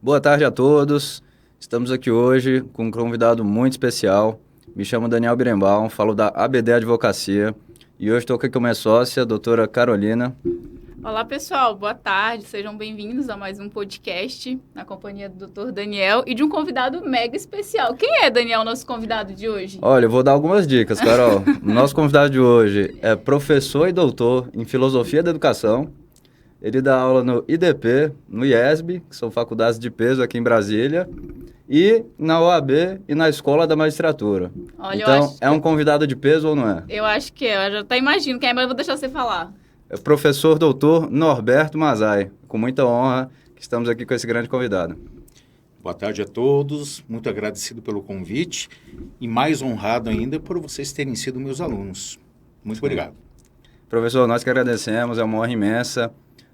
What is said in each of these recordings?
Boa tarde a todos. Estamos aqui hoje com um convidado muito especial. Me chamo Daniel Birembaum, falo da ABD Advocacia e hoje estou aqui com a minha sócia, a doutora Carolina. Olá, pessoal. Boa tarde. Sejam bem-vindos a mais um podcast na companhia do Dr. Daniel e de um convidado mega especial. Quem é, Daniel, nosso convidado de hoje? Olha, eu vou dar algumas dicas, Carol. O nosso convidado de hoje é professor e doutor em Filosofia da Educação. Ele dá aula no IDP, no IESB, que são faculdades de peso aqui em Brasília, e na OAB e na Escola da Magistratura. Olha, Então, é um convidado de peso ou não é? Eu acho que é. Eu já até imagino quem é, mas eu vou deixar você falar. É o professor doutor Norberto Mazai. Com muita honra que estamos aqui com esse grande convidado. Boa tarde a todos, muito agradecido pelo convite e mais honrado ainda por vocês terem sido meus alunos. Muito obrigado. Professor, nós que agradecemos, é uma honra imensa.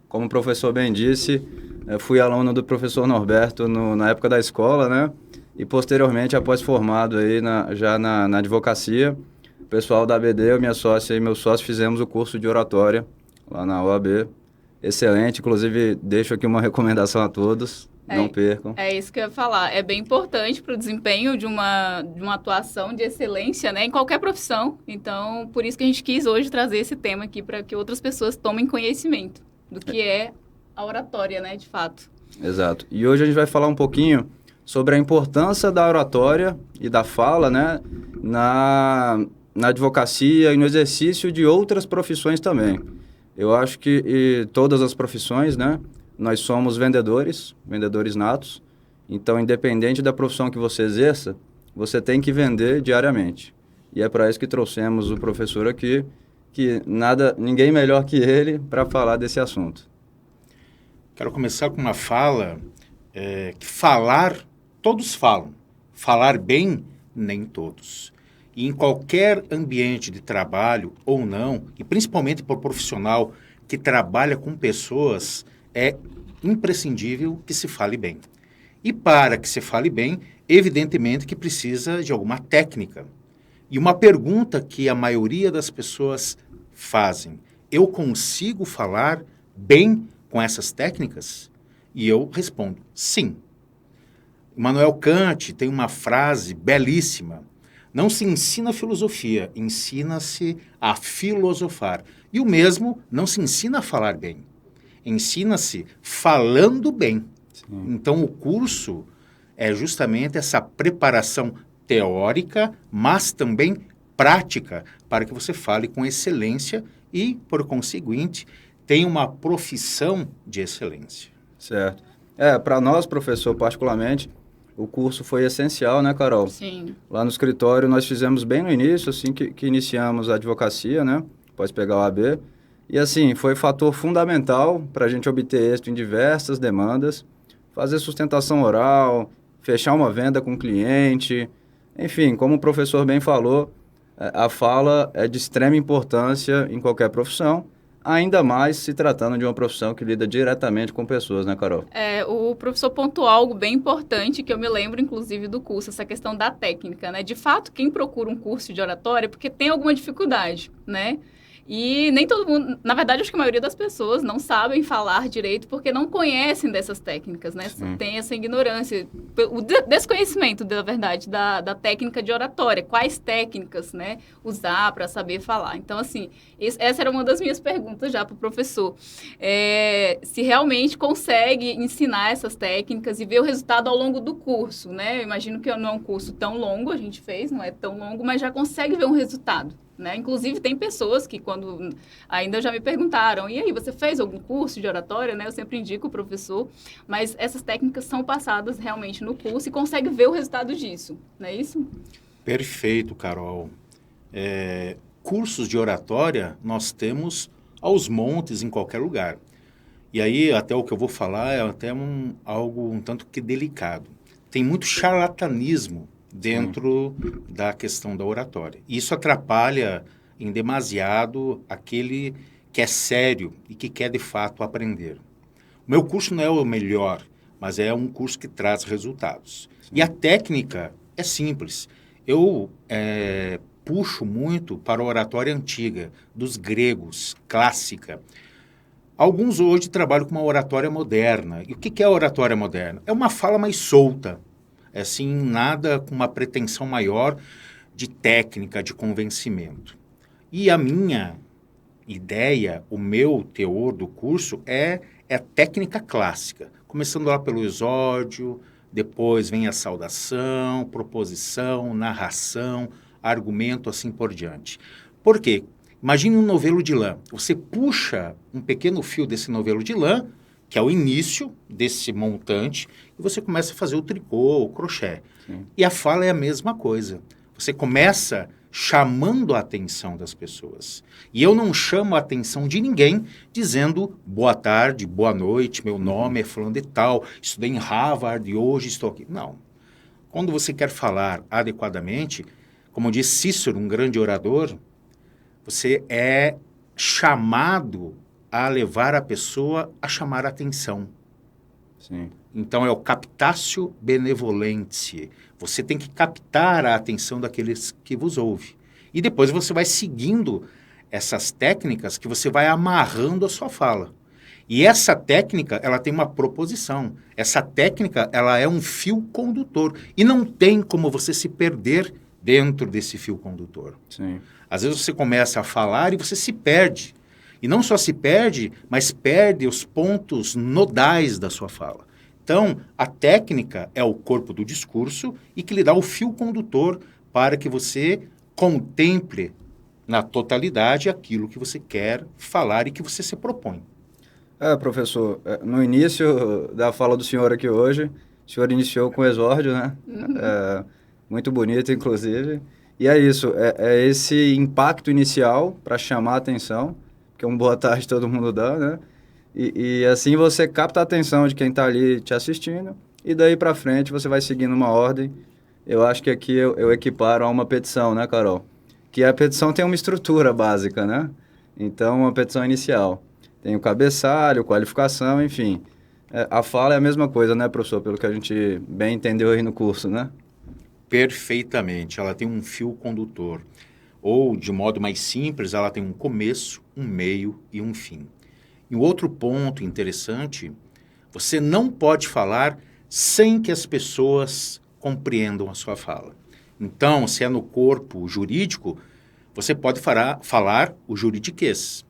Como o professor bem disse, eu fui aluno do professor Norberto na época da escola, né? E posteriormente, após formado aí já na advocacia, o pessoal da ABD, eu, minha sócia e meu sócio, fizemos o curso de oratória lá na OAB. Excelente, inclusive deixo aqui uma recomendação a todos, não percam. É isso que eu ia falar. É bem importante para o desempenho de uma atuação de excelência, né, em qualquer profissão. Então, por isso que a gente quis hoje trazer esse tema aqui para que outras pessoas tomem conhecimento do que é a oratória, né, de fato. Exato. E hoje a gente vai falar um pouquinho sobre a importância da oratória e da fala, né, na advocacia e no exercício de outras profissões também. Eu acho que todas as profissões, né, nós somos vendedores natos. Então, independente da profissão que você exerça, você tem que vender diariamente. E é para isso que trouxemos o professor aqui, que ninguém melhor que ele para falar desse assunto. Quero começar com uma fala que falar, todos falam. Falar bem, nem todos. E em qualquer ambiente de trabalho ou não, e principalmente para o profissional que trabalha com pessoas, é imprescindível que se fale bem. E para que se fale bem, evidentemente que precisa de alguma técnica. E uma pergunta que a maioria das pessoas fazem: eu consigo falar bem com essas técnicas? E eu respondo, sim. Immanuel Kant tem uma frase belíssima: não se ensina filosofia, ensina-se a filosofar. E o mesmo, não se ensina a falar bem, ensina-se falando bem. Sim. Então o curso é justamente essa preparação teórica, mas também prática, para que você fale com excelência e, por conseguinte, tenha uma profissão de excelência. Certo. Para nós, professor, particularmente, o curso foi essencial, né, Carol? Sim. Lá no escritório, nós fizemos bem no início, assim que iniciamos a advocacia, né? Após pegar o AB. E, assim, foi fator fundamental para a gente obter êxito em diversas demandas, fazer sustentação oral, fechar uma venda com o cliente. Enfim, como o professor bem falou, a fala é de extrema importância em qualquer profissão, ainda mais se tratando de uma profissão que lida diretamente com pessoas, né, Carol? O professor pontuou algo bem importante, que eu me lembro, inclusive, do curso, essa questão da técnica, né? De fato, quem procura um curso de oratória é porque tem alguma dificuldade, né? E nem todo mundo, na verdade, acho que a maioria das pessoas não sabem falar direito porque não conhecem dessas técnicas, né? Tem essa ignorância, o desconhecimento, na verdade, da técnica de oratória. Quais técnicas, né, usar para saber falar. Então, assim, essa era uma das minhas perguntas já para o professor. Se realmente consegue ensinar essas técnicas e ver o resultado ao longo do curso, né? Eu imagino que não é um curso tão longo, a gente fez, não é tão longo, mas já consegue ver um resultado. Né? Inclusive, tem pessoas que, quando ainda já me perguntaram, e aí, você fez algum curso de oratória? Né? Eu sempre indico o professor, mas essas técnicas são passadas realmente no curso e consegue ver o resultado disso, não é isso? Perfeito, Carol. Cursos de oratória nós temos aos montes em qualquer lugar. E aí, até o que eu vou falar é até algo um tanto que delicado. Tem muito charlatanismo dentro da questão da oratória. Isso atrapalha em demasiado aquele que é sério e que quer de fato aprender. O meu curso não é o melhor, mas é um curso que traz resultados. Sim. E a técnica é simples. Eu puxo muito para a oratória antiga, dos gregos, clássica. Alguns hoje trabalham com uma oratória moderna. E o que é a oratória moderna? É uma fala mais solta. É assim, nada com uma pretensão maior de técnica, de convencimento. E a minha ideia, o meu teor do curso é a técnica clássica. Começando lá pelo exórdio, depois vem a saudação, proposição, narração, argumento, assim por diante. Por quê? Imagine um novelo de lã. Você puxa um pequeno fio desse novelo de lã, que é o início desse montante, e você começa a fazer o tricô, o crochê. Sim. E a fala é a mesma coisa. Você começa chamando a atenção das pessoas. E eu não chamo a atenção de ninguém dizendo boa tarde, boa noite, meu nome é fulano de tal, estudei em Harvard e hoje estou aqui. Não. Quando você quer falar adequadamente, como diz Cícero, um grande orador, você é chamado a levar a pessoa a chamar a atenção. Sim. Então, é o captatio benevolentiae. Você tem que captar a atenção daqueles que vos ouvem. E depois você vai seguindo essas técnicas que você vai amarrando a sua fala. E essa técnica, ela tem uma proposição. Essa técnica, ela é um fio condutor. E não tem como você se perder dentro desse fio condutor. Sim. Às vezes você começa a falar e você se perde. E não só se perde, mas perde os pontos nodais da sua fala. Então, a técnica é o corpo do discurso e que lhe dá o fio condutor para que você contemple na totalidade aquilo que você quer falar e que você se propõe. Professor, no início da fala do senhor aqui hoje, o senhor iniciou com o exórdio, né? Muito bonito, inclusive. E é isso, é esse impacto inicial para chamar a atenção, que um boa tarde todo mundo dá, né? E assim você capta a atenção de quem está ali te assistindo, e daí para frente você vai seguindo uma ordem. Eu acho que aqui eu equiparo a uma petição, né, Carol? Que a petição tem uma estrutura básica, né? Então, uma petição inicial. Tem o cabeçalho, qualificação, enfim. A fala é a mesma coisa, né, professor? Pelo que a gente bem entendeu aí no curso, né? Perfeitamente. Ela tem um fio condutor. Ou, de modo mais simples, ela tem um começo, um meio e um fim. E um outro ponto interessante, você não pode falar sem que as pessoas compreendam a sua fala. Então, se é no corpo jurídico, você pode falar o juridiquês.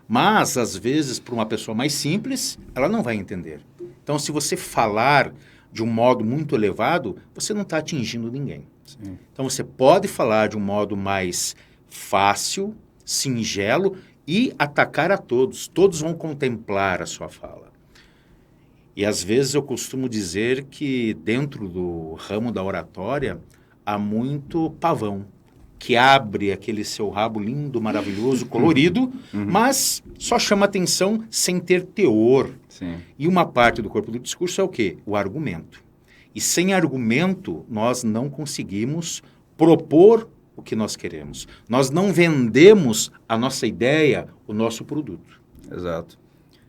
Mas, às vezes, para uma pessoa mais simples, ela não vai entender. Então, se você falar de um modo muito elevado, você não está atingindo ninguém. Sim. Então, você pode falar de um modo mais fácil, singelo e atacar a todos. Todos vão contemplar a sua fala. E, às vezes, eu costumo dizer que dentro do ramo da oratória há muito pavão, que abre aquele seu rabo lindo, maravilhoso, colorido, mas só chama atenção sem ter teor. Sim. E uma parte do corpo do discurso é o quê? O argumento. E sem argumento, nós não conseguimos propor o que nós queremos. Nós não vendemos a nossa ideia, o nosso produto. Exato.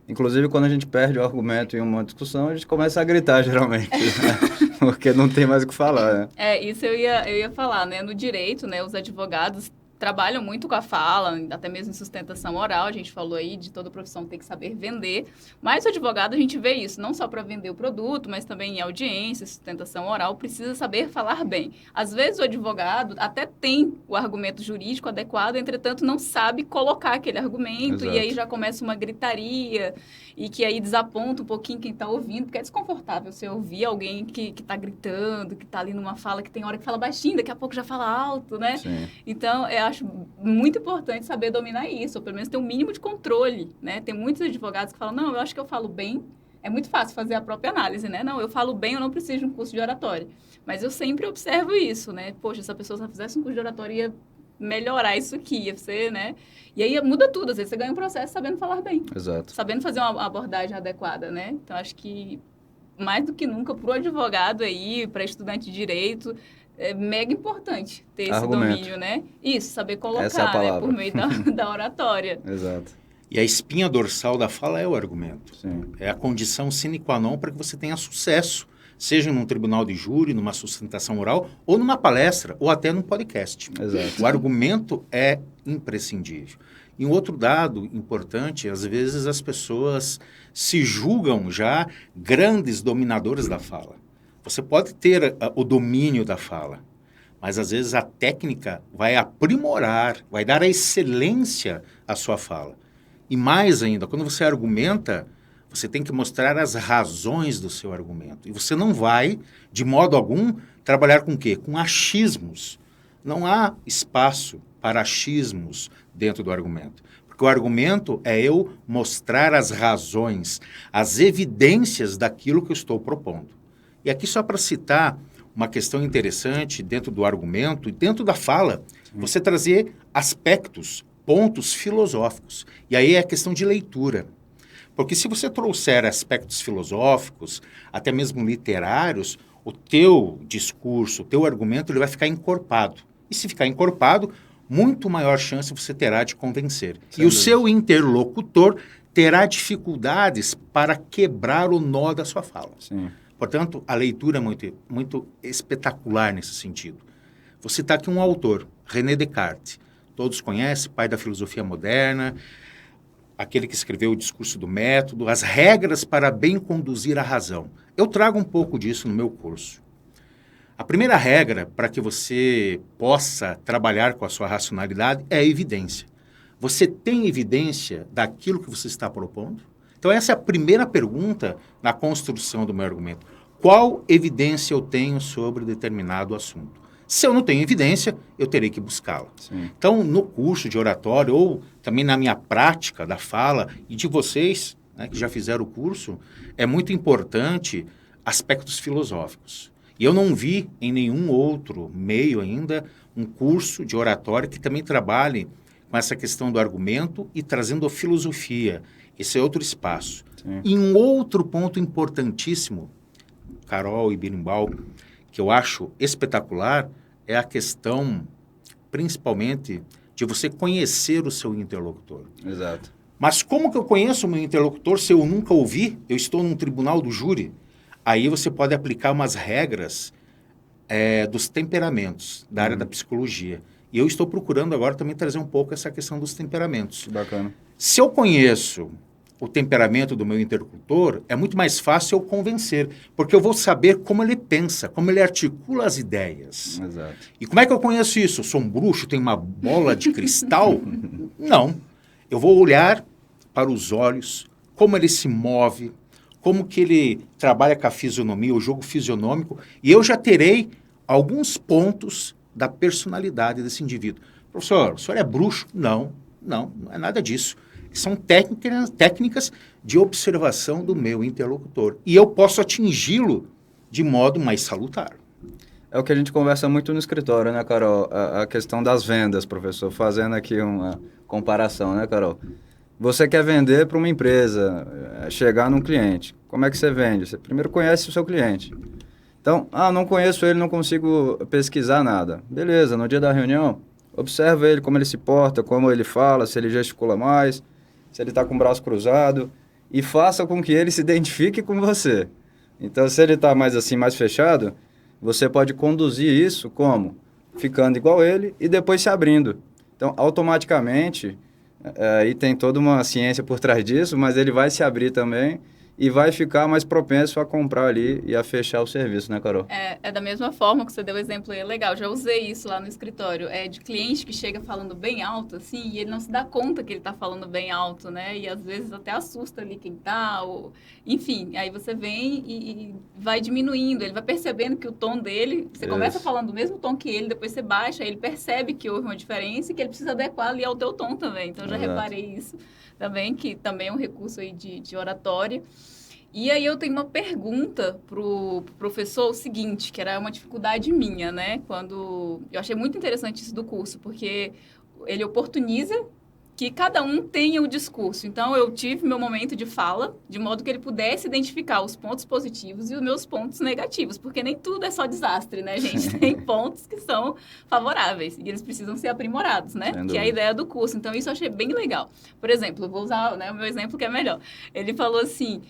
Inclusive, quando a gente perde o argumento em uma discussão, a gente começa a gritar, geralmente, né? Porque não tem mais o que falar, né? Isso eu ia falar, né? No direito, né, os advogados trabalham muito com a fala, até mesmo em sustentação oral, a gente falou aí de toda profissão ter que saber vender, mas o advogado a gente vê isso, não só para vender o produto, mas também em audiência, sustentação oral, precisa saber falar bem. Às vezes o advogado até tem o argumento jurídico adequado, entretanto não sabe colocar aquele argumento. Exato. E aí já começa uma gritaria e que aí desaponta um pouquinho quem está ouvindo, porque é desconfortável você ouvir alguém que está gritando, que está ali numa fala, que tem hora que fala baixinho, daqui a pouco já fala alto, né? Sim. Então, eu acho muito importante saber dominar isso, ou pelo menos ter um mínimo de controle, né? Tem muitos advogados que falam, não, eu acho que eu falo bem. É muito fácil fazer a própria análise, né? Não, eu falo bem, eu não preciso de um curso de oratória. Mas eu sempre observo isso, né? Poxa, se a pessoa só fizesse um curso de oratória, ia melhorar isso aqui, ia ser, né? E aí muda tudo, às vezes você ganha um processo sabendo falar bem. Exato. Sabendo fazer uma abordagem adequada, né? Então, acho que mais do que nunca, para o advogado aí, para estudante de direito, é mega importante ter esse Argumento. domínio, né? Isso, saber Essa é a colocar, né? palavra. Por meio da oratória. Exato. E a espinha dorsal da fala é o argumento. Sim. É a condição sine qua non para que você tenha sucesso, seja num tribunal de júri, numa sustentação oral, ou numa palestra, ou até num podcast. Exato. O argumento é imprescindível. E um outro dado importante, às vezes as pessoas se julgam já grandes dominadores da fala. Você pode ter o domínio da fala, mas às vezes a técnica vai aprimorar, vai dar a excelência à sua fala. E mais ainda, quando você argumenta, você tem que mostrar as razões do seu argumento. E você não vai, de modo algum, trabalhar com o quê? Com achismos. Não há espaço para achismos dentro do argumento. Porque o argumento é eu mostrar as razões, as evidências daquilo que eu estou propondo. E aqui só para citar uma questão interessante dentro do argumento e dentro da fala, você trazer aspectos, pontos filosóficos. E aí é a questão de leitura. Porque se você trouxer aspectos filosóficos, até mesmo literários, o teu discurso, o teu argumento, ele vai ficar encorpado. E se ficar encorpado, muito maior chance você terá de convencer. Sem e o dúvida. seu interlocutor terá dificuldades para quebrar o nó da sua fala. Sim. Portanto, a leitura é muito espetacular nesse sentido. Vou citar aqui um autor, René Descartes. Todos conhecem, pai da filosofia moderna, aquele que escreveu o Discurso do Método, as regras para bem conduzir a razão. Eu trago um pouco disso no meu curso. A primeira regra para que você possa trabalhar com a sua racionalidade é a evidência. Você tem evidência daquilo que você está propondo? Então essa é a primeira pergunta na construção do meu argumento. Qual evidência eu tenho sobre determinado assunto? Se eu não tenho evidência, eu terei que buscá-la. Sim. Então, no curso de oratório, ou também na minha prática da fala, e de vocês, né, que já fizeram o curso, é muito importante aspectos filosóficos. E eu não vi em nenhum outro meio ainda um curso de oratória que também trabalhe com essa questão do argumento e trazendo a filosofia. Esse é outro espaço. Sim. E um outro ponto importantíssimo, Carol e Birimbau, que eu acho espetacular, é a questão, principalmente, de você conhecer o seu interlocutor. Exato. Mas como que eu conheço o meu interlocutor se eu nunca ouvi? Eu estou num tribunal do júri. Aí você pode aplicar umas regras dos temperamentos, da área da psicologia. E eu estou procurando agora também trazer um pouco essa questão dos temperamentos. Que bacana. Se eu conheço o temperamento do meu interlocutor, é muito mais fácil eu convencer, porque eu vou saber como ele pensa, como ele articula as ideias. Exato. E como é que eu conheço isso? Eu sou um bruxo, tenho uma bola de cristal? Não. Eu vou olhar para os olhos, como ele se move, como que ele trabalha com a fisionomia, o jogo fisionômico, e eu já terei alguns pontos da personalidade desse indivíduo. Professor, o senhor é bruxo? Não é nada disso. São técnicas de observação do meu interlocutor. E eu posso atingi-lo de modo mais salutar. É o que a gente conversa muito no escritório, né, Carol? A questão das vendas, professor. Fazendo aqui uma comparação, né, Carol? Você quer vender para uma empresa, chegar num cliente. Como é que você vende? Você primeiro conhece o seu cliente. Então, não conheço ele, não consigo pesquisar nada. Beleza, no dia da reunião, observa ele, como ele se porta, como ele fala, se ele gesticula mais, se ele está com o braço cruzado, e faça com que ele se identifique com você. Então, se ele está mais assim, mais fechado, você pode conduzir isso como? Ficando igual ele e depois se abrindo. Então, automaticamente, aí tem toda uma ciência por trás disso, mas ele vai se abrir também e vai ficar mais propenso a comprar ali e a fechar o serviço, né, Carol? É da mesma forma que você deu o exemplo aí, é legal. Já usei isso lá no escritório. É de cliente que chega falando bem alto, assim, e ele não se dá conta que ele tá falando bem alto, né? E às vezes até assusta ali quem tá, enfim. Aí você vem e vai diminuindo. Ele vai percebendo que o tom dele... Você começa falando o mesmo tom que ele, depois você baixa, aí ele percebe que houve uma diferença e que ele precisa adequar ali ao teu tom também. Então, eu já reparei isso também, que também é um recurso aí de oratória. E aí eu tenho uma pergunta pro professor, o seguinte, que era uma dificuldade minha, né? Quando eu achei muito interessante isso do curso, porque ele oportuniza que cada um tenha o discurso. Então, eu tive meu momento de fala, de modo que ele pudesse identificar os pontos positivos e os meus pontos negativos, porque nem tudo é só desastre, né, gente? Tem pontos que são favoráveis e eles precisam ser aprimorados, né? Que é a ideia do curso. Então, isso eu achei bem legal. Por exemplo, eu vou usar, né, o meu exemplo que é melhor. Ele falou assim,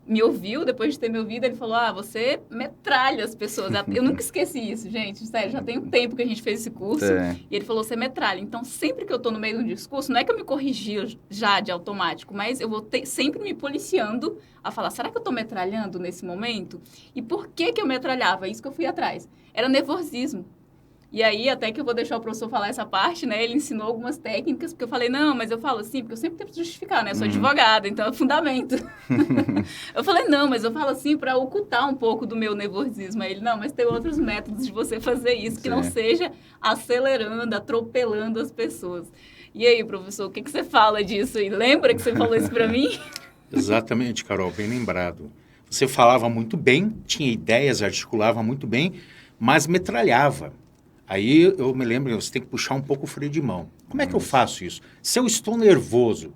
me ouviu, depois de ter me ouvido, ele falou, você metralha as pessoas. Eu nunca esqueci isso, gente, sério, já tem um tempo que a gente fez esse curso, e ele falou, você metralha. Então, sempre que eu tô no meio de um discurso, não é que eu me corrigi já de automático, mas eu vou sempre me policiando a falar, será que eu tô metralhando nesse momento? E por que eu metralhava? Isso que eu fui atrás. Era nervosismo. E aí, até que eu vou deixar o professor falar essa parte, né? Ele ensinou algumas técnicas, porque eu falei, não, mas eu falo assim, porque eu sempre tento justificar, né? Eu sou advogada, então é fundamento. Eu falei, não, mas eu falo assim para ocultar um pouco do meu nervosismo. Aí ele, não, mas tem outros métodos de você fazer isso, que não seja acelerando, atropelando as pessoas. E aí, professor, o que você fala disso aí? Lembra que você falou isso para mim? Exatamente, Carol, bem lembrado. Você falava muito bem, tinha ideias, articulava muito bem, mas metralhava. Aí eu me lembro, você tem que puxar um pouco o freio de mão. Como é que eu faço isso? Se eu estou nervoso,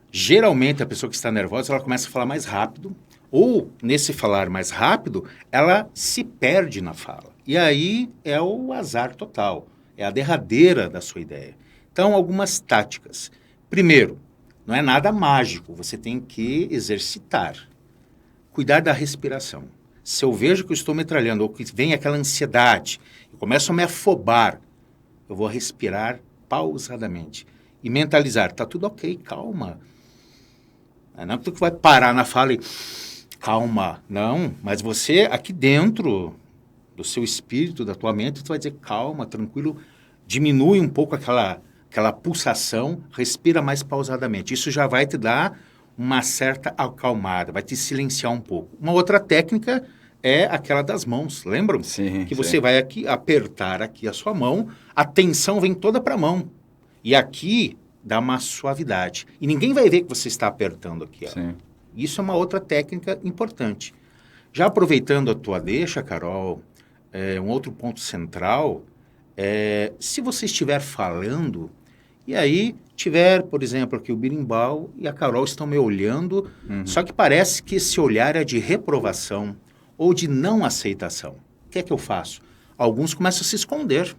geralmente a pessoa que está nervosa, ela começa a falar mais rápido, ou nesse falar mais rápido, ela se perde na fala. E aí é o azar total, é a derradeira da sua ideia. Então, algumas táticas. Primeiro, não é nada mágico, você tem que exercitar. Cuidar da respiração. Se eu vejo que eu estou metralhando, ou que vem aquela ansiedade, eu começo a me afobar, eu vou respirar pausadamente. E mentalizar, tá tudo ok, calma. Não é que tu vai parar na fala e calma. Não, mas você aqui dentro do seu espírito, da tua mente, tu vai dizer calma, tranquilo, diminui um pouco aquela pulsação, respira mais pausadamente. Isso já vai te dar uma certa acalmada, vai te silenciar um pouco. Uma outra técnica é aquela das mãos, lembram? Sim, que você vai aqui apertar aqui a sua mão, a tensão vem toda para a mão. E aqui dá uma suavidade. E ninguém vai ver que você está apertando aqui. Ó. Isso é uma outra técnica importante. Já aproveitando a tua deixa, Carol, um outro ponto central, se você estiver falando, e aí tiver, por exemplo, aqui o Birimbau e a Carol estão me olhando, só que parece que esse olhar é de reprovação ou de não aceitação. O que é que eu faço? Alguns começam a se esconder.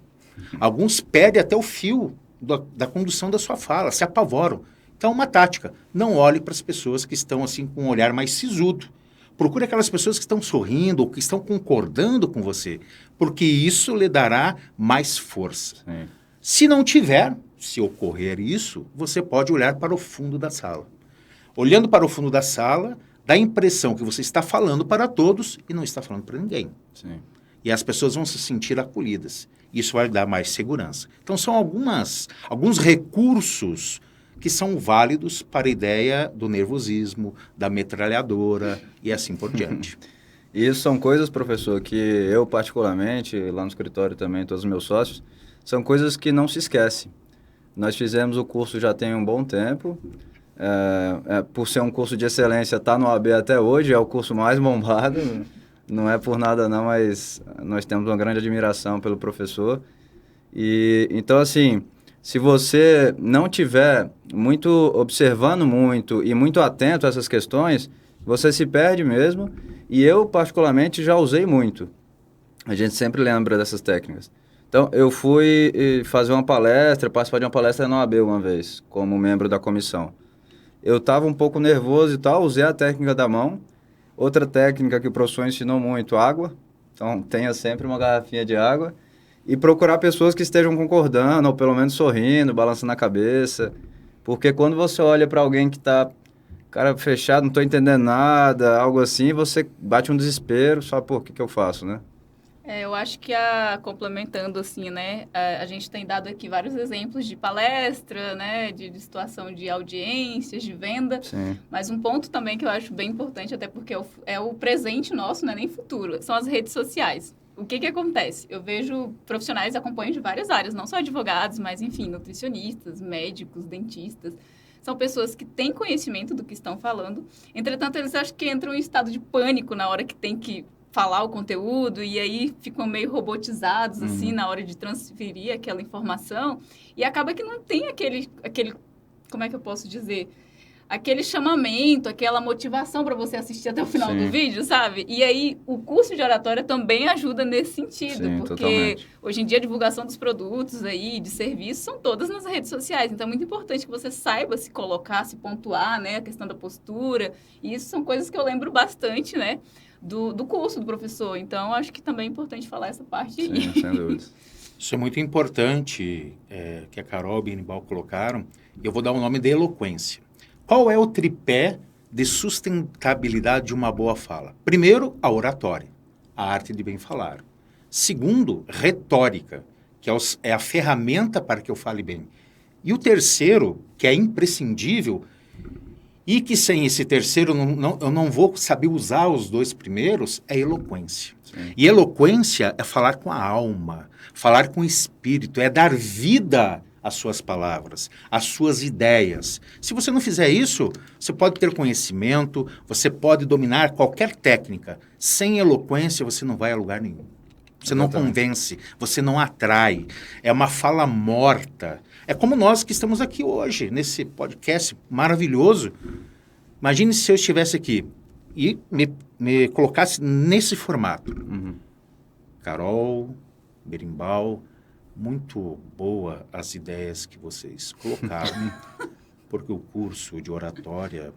Alguns perdem até o fio da condução da sua fala, se apavoram. Então, uma tática. Não olhe para as pessoas que estão assim com um olhar mais sisudo. Procure aquelas pessoas que estão sorrindo ou que estão concordando com você, porque isso lhe dará mais força. Sim. Se não tiver, se ocorrer isso, você pode olhar para o fundo da sala. Olhando para o fundo da sala, dá a impressão que você está falando para todos e não está falando para ninguém. Sim. E as pessoas vão se sentir acolhidas. Isso vai dar mais segurança. Então, são alguns recursos que são válidos para a ideia do nervosismo, da metralhadora e assim por diante. Isso são coisas, professor, que eu particularmente, lá no escritório também, todos os meus sócios, são coisas que não se esquecem. Nós fizemos o curso já tem um bom tempo. Por ser um curso de excelência, está no AB até hoje, é o curso mais bombado, não é por nada não, mas nós temos uma grande admiração pelo professor. E então, assim, se você não tiver observando muito e muito atento a essas questões, você se perde mesmo, e eu, particularmente, já usei muito. A gente sempre lembra dessas técnicas. Então, eu fui participar de uma palestra na OAB uma vez, como membro da comissão. Eu estava um pouco nervoso e tal, usei a técnica da mão. Outra técnica que o professor ensinou muito, água. Então, tenha sempre uma garrafinha de água. E procurar pessoas que estejam concordando, ou pelo menos sorrindo, balançando a cabeça. Porque quando você olha para alguém que está, cara, fechado, não estou entendendo nada, algo assim, você bate um desespero, só por que eu faço, né? Eu acho que, complementando, assim, né, a gente tem dado aqui vários exemplos de palestra, né, de situação de audiências, de venda, Sim. Mas um ponto também que eu acho bem importante, até porque é o presente nosso, não é nem futuro, são as redes sociais. O que acontece? Eu vejo profissionais, acompanho de várias áreas, não só advogados, mas, enfim, nutricionistas, médicos, dentistas. São pessoas que têm conhecimento do que estão falando, entretanto, eles acham que entram em estado de pânico na hora que tem que falar o conteúdo, e aí ficam meio robotizados, assim, na hora de transferir aquela informação, e acaba que não tem aquele como é que eu posso dizer? aquele chamamento, aquela motivação para você assistir até o final Sim. do vídeo, sabe? E aí, o curso de oratória também ajuda nesse sentido, Sim, porque totalmente. hoje em dia a divulgação dos produtos aí, de serviços, são todas nas redes sociais. Então, é muito importante que você saiba se colocar, se pontuar, né? A questão da postura. E isso são coisas que eu lembro bastante, né? Do curso do professor. Então, acho que também é importante falar essa parte aí. Sim, sem dúvidas. Isso é muito importante, que a Carol e o Benimbal colocaram. Eu vou dar o nome de eloquência. Qual é o tripé de sustentabilidade de uma boa fala? Primeiro, a oratória, a arte de bem falar. Segundo, retórica, que é a ferramenta para que eu fale bem. E o terceiro, que é imprescindível, e que sem esse terceiro eu não vou saber usar os dois primeiros, é eloquência. Sim. E eloquência é falar com a alma, falar com o espírito, é dar vida às suas palavras, às suas ideias. Se você não fizer isso, você pode ter conhecimento, você pode dominar qualquer técnica. Sem eloquência, você não vai a lugar nenhum. Você não convence, você não atrai. É uma fala morta. É como nós que estamos aqui hoje, nesse podcast maravilhoso. Imagine se eu estivesse aqui e me colocasse nesse formato. Uhum. Carol, Berimbau, muito boa as ideias que vocês colocaram, porque o curso de oratória,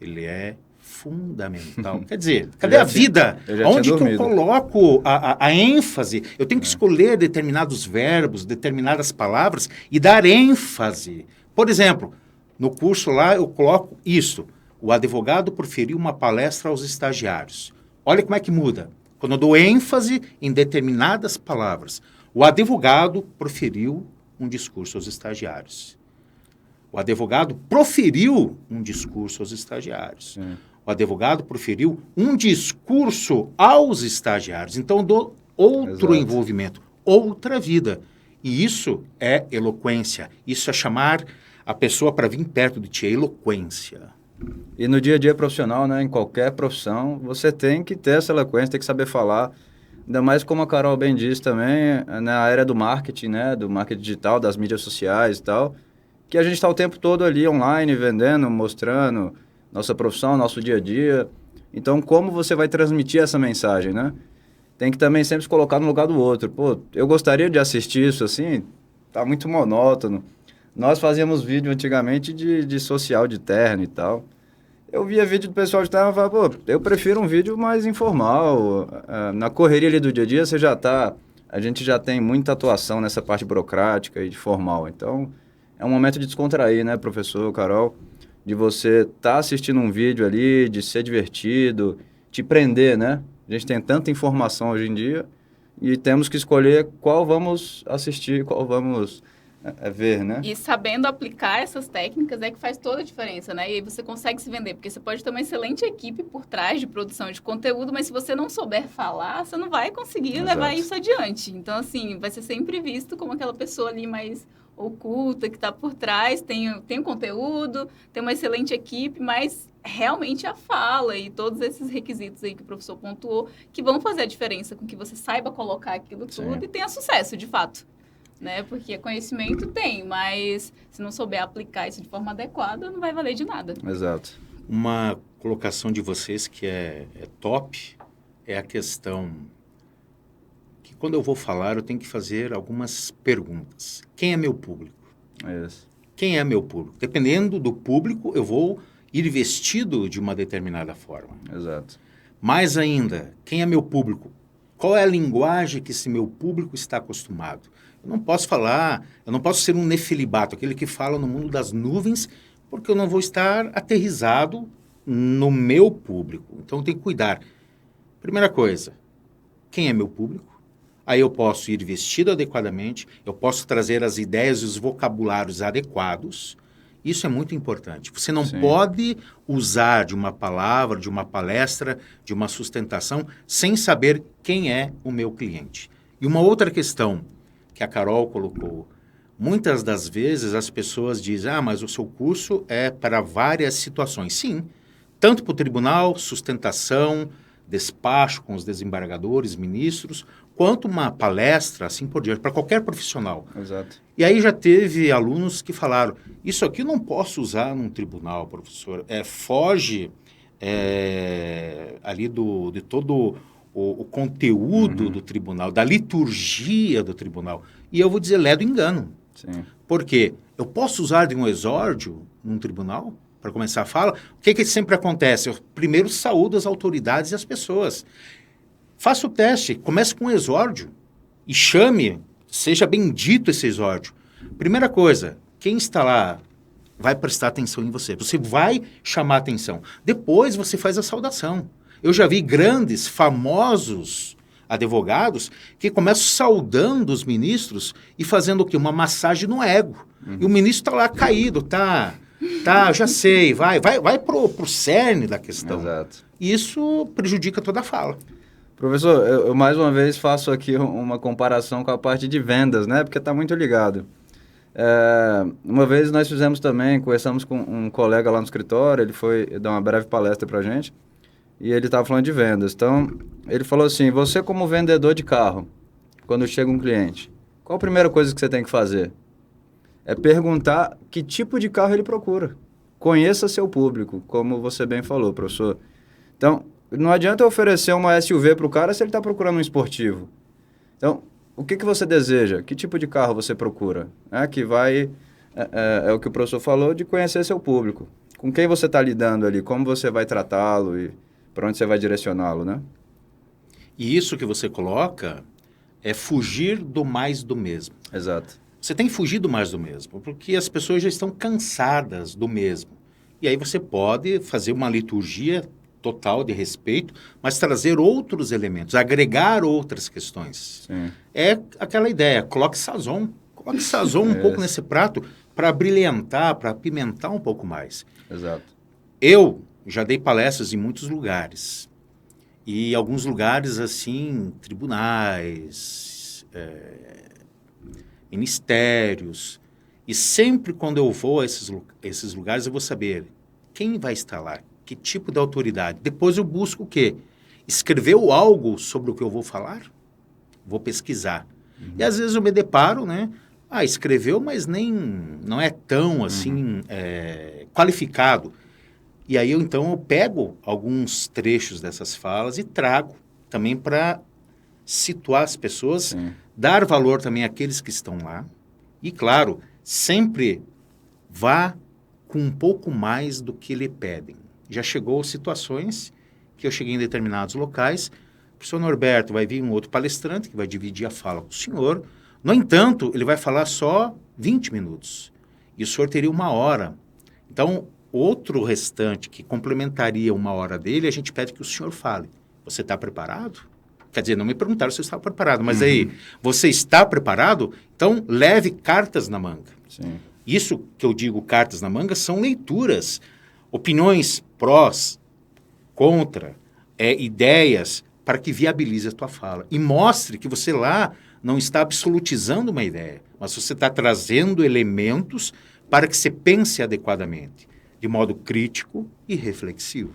ele é fundamental. Quer dizer, cadê a vida? Onde que eu coloco a ênfase? Eu tenho que escolher determinados verbos, determinadas palavras e dar ênfase. Por exemplo, no curso lá eu coloco isso. O advogado proferiu uma palestra aos estagiários. Olha como é que muda. Quando eu dou ênfase em determinadas palavras. O advogado proferiu um discurso aos estagiários. O advogado proferiu um discurso aos estagiários. O advogado proferiu um discurso aos estagiários. Então, eu dou outro envolvimento, outra vida. E isso é eloquência. Isso é chamar a pessoa para vir perto de ti, é eloquência. E no dia a dia profissional, né, em qualquer profissão, você tem que ter essa eloquência, tem que saber falar. Ainda mais como a Carol bem disse também, na área do marketing, né, do marketing digital, das mídias sociais e tal, que a gente está o tempo todo ali online, vendendo, mostrando nossa profissão, nosso dia a dia. Então, como você vai transmitir essa mensagem, né? Tem que também sempre se colocar no lugar do outro. Pô, eu gostaria de assistir isso assim, tá muito monótono. Nós fazíamos vídeo antigamente de social, de terno e tal. Eu via vídeo do pessoal de terno e falava, pô, eu prefiro um vídeo mais informal. Na correria ali do dia a dia, a gente já tem muita atuação nessa parte burocrática e de formal. Então, é um momento de descontrair, né, professor, Carol? De você estar assistindo um vídeo ali, de ser divertido, te prender, né? A gente tem tanta informação hoje em dia e temos que escolher qual vamos assistir, qual vamos ver, né? E sabendo aplicar essas técnicas é que faz toda a diferença, né? E aí você consegue se vender, porque você pode ter uma excelente equipe por trás de produção de conteúdo, mas se você não souber falar, você não vai conseguir levar isso adiante. Então, assim, vai ser sempre visto como aquela pessoa ali mais oculta, que está por trás, tem o conteúdo, tem uma excelente equipe, mas realmente a fala e todos esses requisitos aí que o professor pontuou, que vão fazer a diferença com que você saiba colocar aquilo tudo e tenha sucesso, de fato. Né? Porque conhecimento tem, mas se não souber aplicar isso de forma adequada, não vai valer de nada. Exato. Uma colocação de vocês que é top é a questão que quando eu vou falar eu tenho que fazer algumas perguntas. Quem é meu público? Isso. Quem é meu público? Dependendo do público, eu vou ir vestido de uma determinada forma. Exato. Mais ainda, quem é meu público? Qual é a linguagem que esse meu público está acostumado? Eu não posso falar, eu não posso ser um nefilibato, aquele que fala no mundo das nuvens, porque eu não vou estar aterrizado no meu público. Então, eu tenho que cuidar. Primeira coisa, quem é meu público? Aí eu posso ir vestido adequadamente, eu posso trazer as ideias e os vocabulários adequados. Isso é muito importante. Você não pode usar de uma palavra, de uma palestra, de uma sustentação, sem saber quem é o meu cliente. E uma outra questão que a Carol colocou. Muitas das vezes as pessoas dizem, mas o seu curso é para várias situações. Sim, tanto para o tribunal, sustentação, despacho com os desembargadores, ministros, quanto uma palestra, assim por diante, para qualquer profissional. Exato. E aí já teve alunos que falaram, isso aqui eu não posso usar num tribunal, professor. Foge ali de todo o conteúdo do tribunal, da liturgia do tribunal. E eu vou dizer, do engano. Sim. Por quê? Eu posso usar de um exórdio num tribunal para começar a fala? O que sempre acontece? Eu primeiro saúdo as autoridades e as pessoas. Faça o teste, comece com um exórdio e chame, seja bendito esse exórdio. Primeira coisa, quem está lá vai prestar atenção em você. Você vai chamar atenção. Depois você faz a saudação. Eu já vi grandes, famosos advogados que começam saudando os ministros e fazendo o quê? Uma massagem no ego. E o ministro está lá caído, tá, já sei, vai pro cerne da questão. Exato. Isso prejudica toda a fala. Professor, eu mais uma vez faço aqui uma comparação com a parte de vendas, né? Porque está muito ligado. Uma vez nós fizemos também, conversamos com um colega lá no escritório, ele foi dar uma breve palestra para a gente, e ele estava falando de vendas. Então, ele falou assim, você como vendedor de carro, quando chega um cliente, qual a primeira coisa que você tem que fazer? É perguntar que tipo de carro ele procura. Conheça seu público, como você bem falou, professor. Então, não adianta eu oferecer uma SUV para o cara se ele está procurando um esportivo. Então, o que você deseja? Que tipo de carro você procura? Que vai... É o que o professor falou, de conhecer seu público. Com quem você está lidando ali, como você vai tratá-lo e para onde você vai direcioná-lo, né? E isso que você coloca é fugir do mais do mesmo. Exato. Você tem que fugir do mais do mesmo, porque as pessoas já estão cansadas do mesmo. E aí você pode fazer uma liturgia total de respeito, mas trazer outros elementos, agregar outras questões. Sim. É aquela ideia, coloque sazon um pouco nesse prato para brilhantar, para apimentar um pouco mais. Exato. Eu já dei palestras em muitos lugares, e alguns lugares assim, tribunais, ministérios, e sempre quando eu vou a esses lugares eu vou saber quem vai estar lá, que tipo de autoridade. Depois eu busco o quê? Escreveu algo sobre o que eu vou falar? Vou pesquisar. E às vezes eu me deparo, né? Escreveu, mas não é tão assim qualificado. E aí então eu pego alguns trechos dessas falas e trago também para situar as pessoas, Sim. dar valor também àqueles que estão lá. E claro, sempre vá com um pouco mais do que lhe pedem. Já chegou situações que eu cheguei em determinados locais, o professor Norberto vai vir um outro palestrante que vai dividir a fala com o senhor. No entanto, ele vai falar só 20 minutos. E o senhor teria 1 hora. Então, outro restante que complementaria 1 hora dele, a gente pede que o senhor fale. Você está preparado? Quer dizer, não me perguntaram se eu estava preparado, mas aí, você está preparado? Então, leve cartas na manga. Sim. Isso que eu digo cartas na manga são leituras, opiniões prós, contra, ideias, para que viabilize a tua fala. E mostre que você lá não está absolutizando uma ideia, mas você está trazendo elementos para que você pense adequadamente, de modo crítico e reflexivo.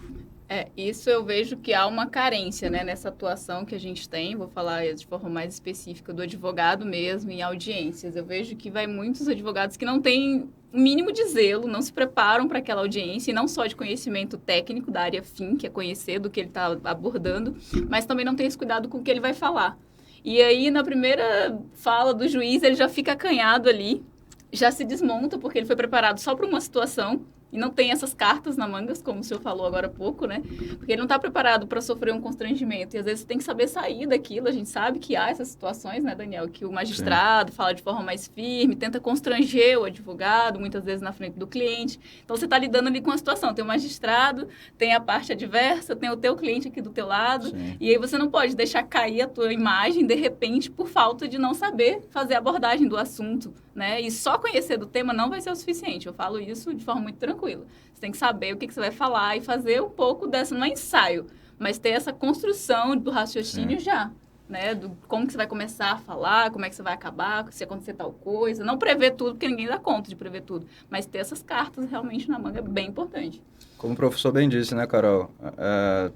Isso eu vejo que há uma carência, né, nessa atuação que a gente tem, vou falar de forma mais específica do advogado mesmo, em audiências. Eu vejo que vai muitos advogados que não têm o mínimo de zelo, não se preparam para aquela audiência, e não só de conhecimento técnico da área fim, que é conhecer do que ele está abordando, mas também não tem esse cuidado com o que ele vai falar. E aí, na primeira fala do juiz, ele já fica acanhado ali, já se desmonta, porque ele foi preparado só para uma situação, e não tem essas cartas na manga, como o senhor falou agora há pouco, né? Porque ele não está preparado para sofrer um constrangimento. E às vezes tem que saber sair daquilo. A gente sabe que há essas situações, né, Daniel? Que o magistrado fala de forma mais firme, tenta constranger o advogado, muitas vezes na frente do cliente. Então você está lidando ali com a situação. Tem o magistrado, tem a parte adversa, tem o teu cliente aqui do teu lado. Sim. E aí você não pode deixar cair a tua imagem, de repente, por falta de não saber fazer a abordagem do assunto, né? E só conhecer do tema não vai ser o suficiente. Eu falo isso de forma muito tranquila. Você tem que saber o que você vai falar e fazer um pouco dessa, não é ensaio, mas ter essa construção do raciocínio já, né? Do como que você vai começar a falar, como é que você vai acabar, se acontecer tal coisa. Não prever tudo, porque ninguém dá conta de prever tudo, mas ter essas cartas realmente na manga é bem importante. Como o professor bem disse, né, Carol?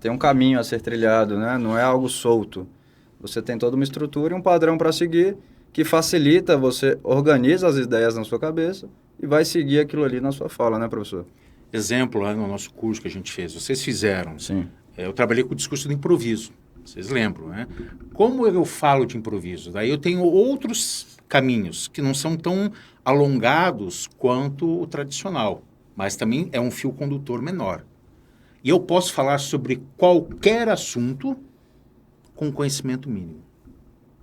Tem um caminho a ser trilhado, né? Não é algo solto. Você tem toda uma estrutura e um padrão para seguir que facilita, você organiza as ideias na sua cabeça e vai seguir aquilo ali na sua fala, né, professor? Exemplo, lá no nosso curso que a gente fez, vocês fizeram. Sim. Eu trabalhei com o discurso do improviso, vocês lembram, né? Como eu falo de improviso? Daí eu tenho outros caminhos que não são tão alongados quanto o tradicional, mas também é um fio condutor menor. E eu posso falar sobre qualquer assunto com conhecimento mínimo,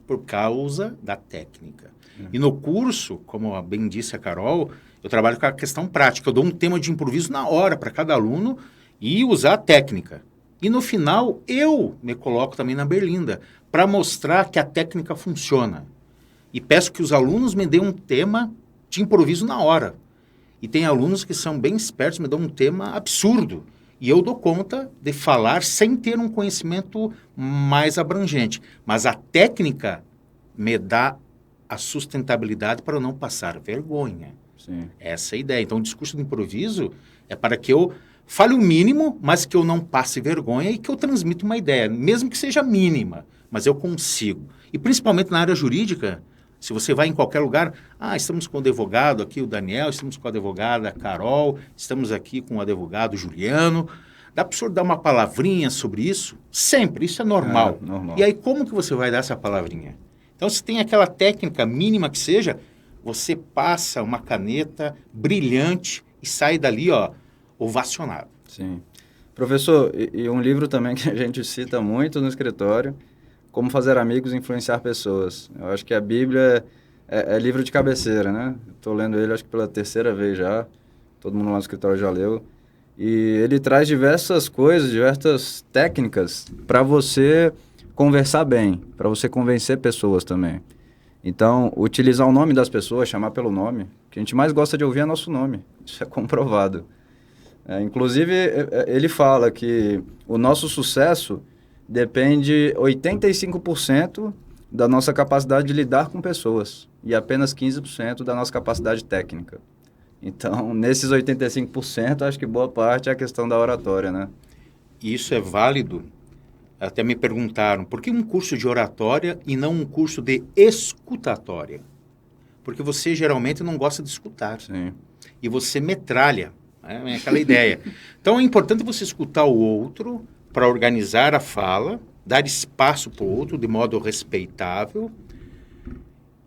por causa da técnica. E no curso, como bem disse a Carol, eu trabalho com a questão prática. Eu dou um tema de improviso na hora para cada aluno e usar a técnica. E no final, eu me coloco também na berlinda para mostrar que a técnica funciona. E peço que os alunos me deem um tema de improviso na hora. E tem alunos que são bem espertos, me dão um tema absurdo. E eu dou conta de falar sem ter um conhecimento mais abrangente. Mas a técnica me dá a sustentabilidade para eu não passar vergonha. Sim. Essa é a ideia. Então, o discurso do improviso é para que eu fale o mínimo, mas que eu não passe vergonha e que eu transmita uma ideia, mesmo que seja mínima, mas eu consigo. E principalmente na área jurídica, se você vai em qualquer lugar, estamos com o advogado aqui, o Daniel, estamos com a advogada Carol, estamos aqui com o advogado Juliano. Dá para o senhor dar uma palavrinha sobre isso? Sempre, isso é normal. Normal. E aí, como que você vai dar essa palavrinha? Então, se tem aquela técnica mínima que seja, você passa uma caneta brilhante e sai dali, ovacionado. Sim. Professor, e um livro também que a gente cita muito no escritório, Como Fazer Amigos e Influenciar Pessoas. Eu acho que a Bíblia é livro de cabeceira, né? Estou lendo ele, acho que pela 3ª vez já. Todo mundo lá no escritório já leu. E ele traz diversas coisas, diversas técnicas para você conversar bem, para você convencer pessoas também. Então, utilizar o nome das pessoas, chamar pelo nome. O que a gente mais gosta de ouvir é nosso nome. Isso é comprovado. Inclusive, ele fala que o nosso sucesso depende 85% da nossa capacidade de lidar com pessoas e apenas 15% da nossa capacidade técnica. Então, nesses 85%, acho que boa parte é a questão da oratória, né? Isso é válido. Até me perguntaram, por que um curso de oratória e não um curso de escutatória? Porque você geralmente não gosta de escutar. Sim. E você metralha. É aquela ideia. Então, é importante você escutar o outro para organizar a fala, dar espaço para o outro de modo respeitável.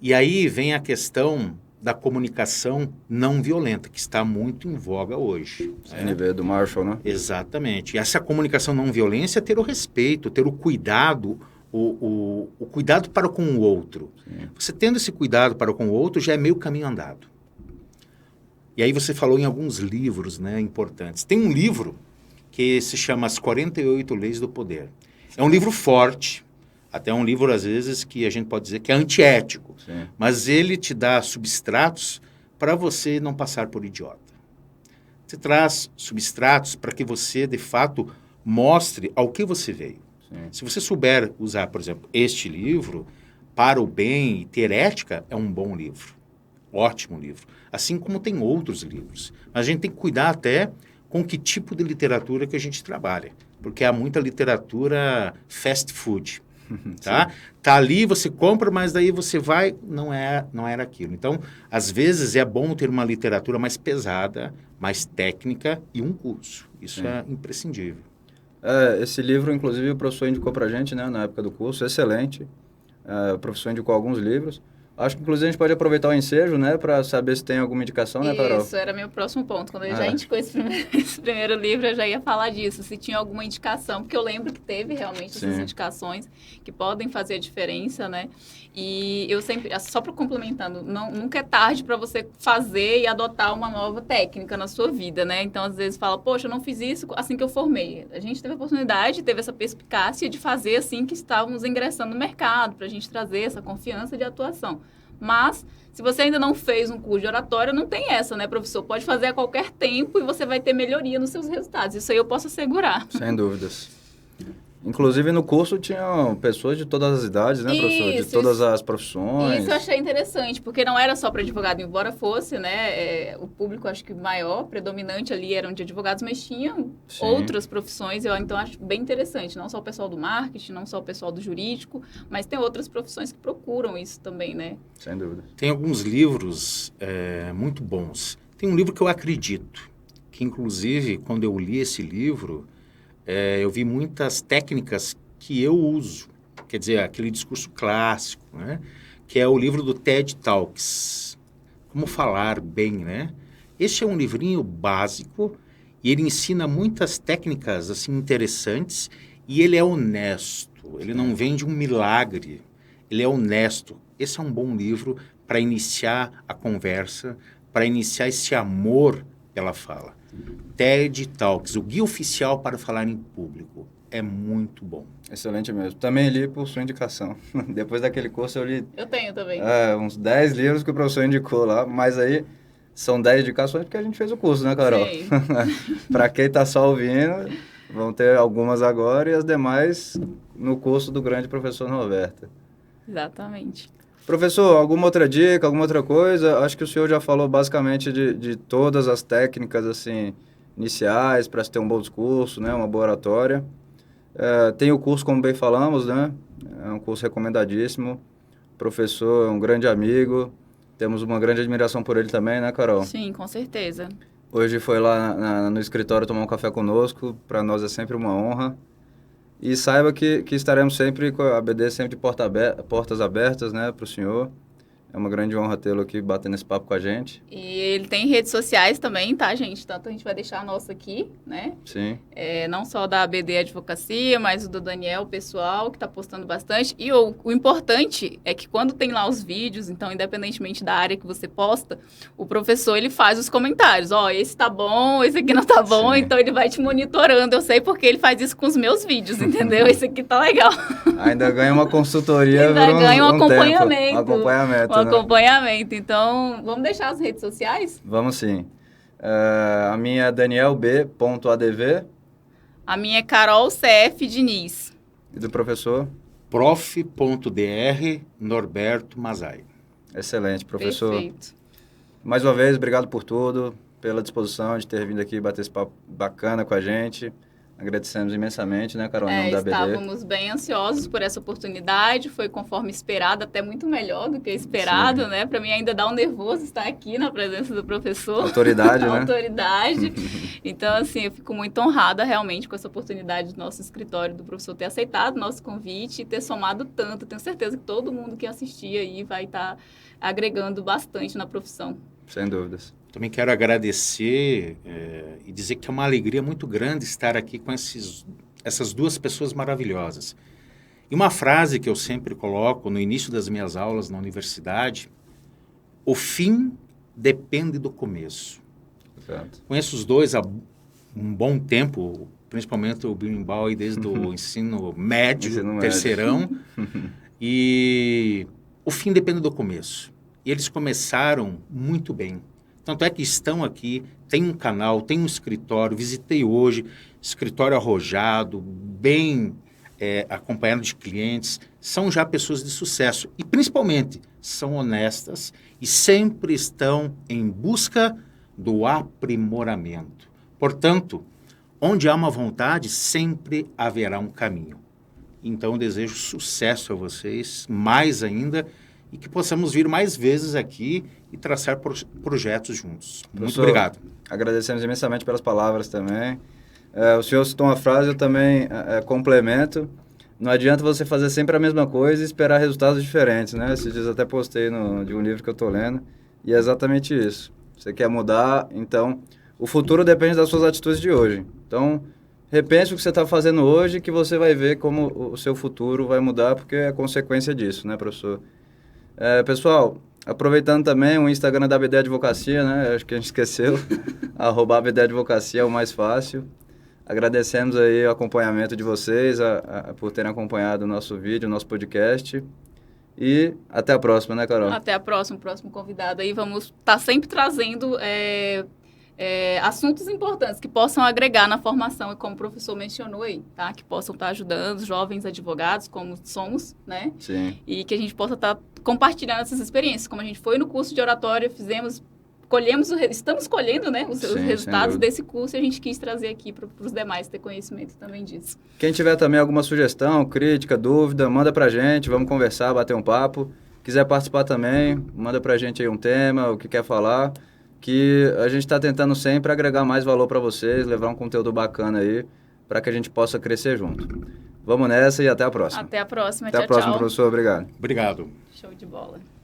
E aí vem a questão da comunicação não violenta, que está muito em voga hoje. CNV do Marshall, né? Exatamente. E essa comunicação não violência é ter o respeito, ter o cuidado, o cuidado para com o outro. Sim. Você tendo esse cuidado para com o outro, já é meio caminho andado. E aí você falou em alguns livros, né, importantes. Tem um livro que se chama As 48 Leis do Poder. É um livro forte, até um livro, às vezes, que a gente pode dizer que é antiético. Sim. Mas ele te dá substratos para você não passar por idiota. Você traz substratos para que você, de fato, mostre ao que você veio. Sim. Se você souber usar, por exemplo, este livro para o bem e ter ética, é um bom livro. Ótimo livro. Assim como tem outros livros. Mas a gente tem que cuidar até com que tipo de literatura que a gente trabalha. Porque há muita literatura fast food. Tá? Tá ali, você compra, mas daí você vai, não era aquilo. Então, às vezes é bom ter uma literatura mais pesada, mais técnica e um curso. Isso é imprescindível. Esse livro, inclusive, o professor indicou pra gente, né, na época do curso, excelente. O professor indicou alguns livros. Acho que, inclusive, a gente pode aproveitar o ensejo, né, para saber se tem alguma indicação, né, Carol? Isso, era meu próximo ponto. Quando ele já indicou esse primeiro livro, eu já ia falar disso, se tinha alguma indicação, porque eu lembro que teve realmente essas indicações que podem fazer a diferença, né? E eu sempre, só para complementando, nunca é tarde para você fazer e adotar uma nova técnica na sua vida, né? Então, às vezes, fala, poxa, eu não fiz isso assim que eu formei. A gente teve a oportunidade, teve essa perspicácia de fazer assim que estávamos ingressando no mercado, para a gente trazer essa confiança de atuação. Mas, se você ainda não fez um curso de oratória, não tem essa, né, professor? Pode fazer a qualquer tempo e você vai ter melhoria nos seus resultados. Isso aí eu posso assegurar. Sem dúvidas. Inclusive, no curso tinham pessoas de todas as idades, né, professor? De Isso, todas as profissões. Isso eu achei interessante, porque não era só para advogado, embora fosse, né? O público, acho que maior, predominante ali eram de advogados, mas tinham Sim. outras profissões. Eu, então, acho bem interessante. Não só o pessoal do marketing, não só o pessoal do jurídico, mas tem outras profissões que procuram isso também, né? Sem dúvida. Tem alguns livros muito bons. Tem um livro que eu acredito, que inclusive, quando eu li esse livro, eu vi muitas técnicas que eu uso. Quer dizer, aquele discurso clássico, né? Que é o livro do TED Talks. Como falar bem, né? Este é um livrinho básico e ele ensina muitas técnicas assim interessantes e ele é honesto. Ele não vende um milagre. Ele é honesto. Esse é um bom livro para iniciar a conversa, para iniciar esse amor pela fala. TED Talks, o guia oficial para falar em público. É muito bom. Excelente mesmo. Também li por sua indicação. Depois daquele curso eu li Eu tenho também. uns 10 livros que o professor indicou lá, mas aí são 10 indicações porque a gente fez o curso, né, Carol? Sim. Para quem está só ouvindo, vão ter algumas agora e as demais no curso do grande professor Roberta. Exatamente. Professor, alguma outra dica, alguma outra coisa? Acho que o senhor já falou basicamente de todas as técnicas assim iniciais para se ter um bom discurso, né, uma boa oratória. Tem o curso, como bem falamos, né? É um curso recomendadíssimo. O professor é um grande amigo. Temos uma grande admiração por ele também, né, Carol? Sim, com certeza. Hoje foi lá no escritório tomar um café conosco. Para nós é sempre uma honra. E saiba que estaremos sempre com a ABD sempre de portas abertas, né, para o senhor. É uma grande honra tê-lo aqui batendo esse papo com a gente. E ele tem redes sociais também, tá, gente? Tanto a gente vai deixar a nossa aqui, né? Sim. Não só da ABD Advocacia, mas o do Daniel, pessoal, que está postando bastante. E o importante é que quando tem lá os vídeos, então, independentemente da área que você posta, o professor, ele faz os comentários. Ó, esse tá bom, esse aqui não tá bom. Sim. Então, ele vai te monitorando. Eu sei porque ele faz isso com os meus vídeos, entendeu? Esse aqui tá legal. Ainda ganha uma consultoria. Ainda ganha um acompanhamento. Tempo. Acompanhamento, né? Acompanhamento. Então, vamos deixar as redes sociais? Vamos sim. A minha é danielb.adv. A minha é Carol CF Diniz. E do professor? Prof.dr. Norberto Mazai. Excelente, professor. Perfeito. Mais uma vez, obrigado por tudo, pela disposição de ter vindo aqui bater esse papo bacana com a gente. Agradecemos imensamente, né, Carol, em nome da ABD. Estávamos bem ansiosos por essa oportunidade, foi conforme esperado, até muito melhor do que esperado, Sim. né? Para mim ainda dá um nervoso estar aqui na presença do professor. Autoridade, né? Autoridade. Então, assim, eu fico muito honrada realmente com essa oportunidade do nosso escritório, do professor ter aceitado o nosso convite e ter somado tanto. Tenho certeza que todo mundo que assistir aí vai estar agregando bastante na profissão. Sem dúvidas. Também quero agradecer e dizer que é uma alegria muito grande estar aqui com essas duas pessoas maravilhosas. E uma frase que eu sempre coloco no início das minhas aulas na universidade: o fim depende do começo. Exato. Conheço os dois há um bom tempo, principalmente o Birimbau desde o ensino médio, terceirão. E o fim depende do começo. E eles começaram muito bem. Tanto é que estão aqui, tem um canal, tem um escritório, visitei hoje, escritório arrojado, bem acompanhado de clientes, são já pessoas de sucesso e principalmente são honestas e sempre estão em busca do aprimoramento. Portanto, onde há uma vontade, sempre haverá um caminho. Então, eu desejo sucesso a vocês, mais ainda, e que possamos vir mais vezes aqui e traçar projetos juntos. Muito Professor, obrigado. Agradecemos imensamente pelas palavras também. O senhor citou uma frase, eu também complemento. Não adianta você fazer sempre a mesma coisa e esperar resultados diferentes, né? Esses dias até postei de um livro que eu estou lendo, e é exatamente isso. Você quer mudar, então o futuro depende das suas atitudes de hoje. Então, repense o que você está fazendo hoje, que você vai ver como o seu futuro vai mudar, porque é consequência disso, né, professor? Pessoal, aproveitando também o Instagram da ABD Advocacia, né? Acho que a gente esqueceu. @ABD Advocacia é o mais fácil. Agradecemos aí o acompanhamento de vocês, por terem acompanhado o nosso vídeo, o nosso podcast. E até a próxima, né, Carol? Até a próxima, próximo convidado aí. Vamos estar sempre trazendo assuntos importantes que possam agregar na formação, e como o professor mencionou aí, tá? Que possam estar ajudando os jovens advogados, como somos, né? Sim. E que a gente possa estar compartilhando essas experiências, como a gente foi no curso de oratória, estamos colhendo, né, os resultados desse curso, e a gente quis trazer aqui para os demais ter conhecimento também disso. Quem tiver também alguma sugestão, crítica, dúvida, manda pra gente, vamos conversar, bater um papo. Quiser participar também, manda pra gente aí um tema, o que quer falar, que a gente está tentando sempre agregar mais valor para vocês, levar um conteúdo bacana aí, para que a gente possa crescer junto. Vamos nessa e até a próxima. Até a próxima, tchau, tchau. Até a próxima, professor. Obrigado. Obrigado. Show de bola.